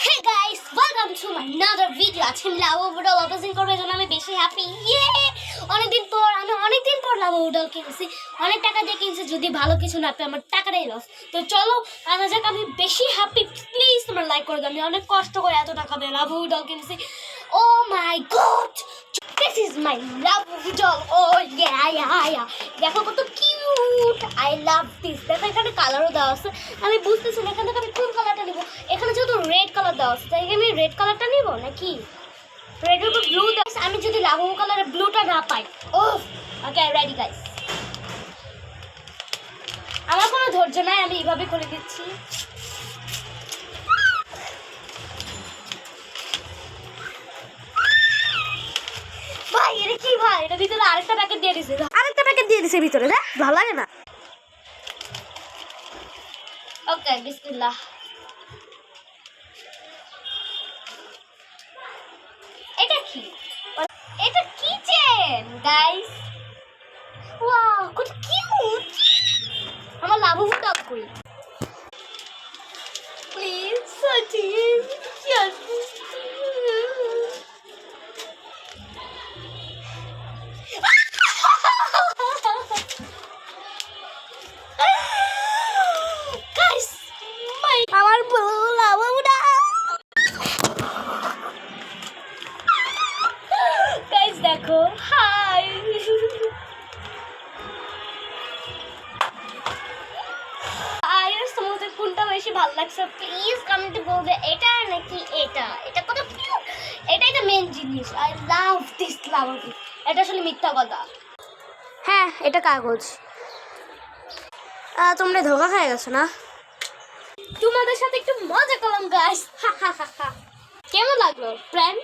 Hey guys, welcome to another video. আজকে আমি lava উডল operation করব, এজন্য আমি বেশি হ্যাপি। অনেকদিন পর লাভা উডল কিনছি, অনেক টাকা দিয়ে কিনছি। যদি ভালো কিছু না পেয়ে আমার টাকাটাই লস। তো চলো আনা যাক, আমি বেশি হ্যাপি। প্লিজ তোমরা লাইক করে দাও। আমি অনেক কষ্ট করে এত টাকা দিয়ে লাভা উডল কিনছি। ও মাই god, this is my love doll. Oh yeah. দেখো কত কিউট, I love this. দেখো এখানে কালারও দেওয়া আছে। আমি বুঝতেছি না এখান থেকে আমি কোন কালারটা নিব। এখানে যেহেতু রেড কালার দেওয়া আছে, তাই আমি রেড কালারটা নিব নাকি রেডের উপর ব্লু দেওয়া আছে। আমি যদি লাভ কালারের ব্লুটা না পাই, ওকে রেডি গাইস। আমার কোনো ধৈর্য নাই, আমি এইভাবে করে দিচ্ছি। ভাই এটা কি ভাই, এটা ভিতরে আরেকটা প্যাকেট দিয়ে দিছে ভিতরে। দেখ ভালো লাগে না। ওকে বিসমিল্লাহ। এটা কি, এটা কিচেন গাইস। ওয়াও কত কিউট। আমার লাভ উঠা কই প্লিজ সচিন আমার লাভ উঠা গাইস দেখো। হাই তোমাদের কোনটা বেশি ভালো লাগছে প্লিজ কমেন্টে বলবে, এটা নাকি এটা। এটা কত কিউট, এটাই তো মেন জিনিস। আই লাভ দিস লাভ। এটা আসলে মিথ্যা কথা। হ্যাঁ এটা কাগজ। তোমরা ধোকা খেয়ে গেছো না। তোমাদের সাথে একটু মজা করলাম গাইস। কেমন লাগলো ফ্রেন্ড?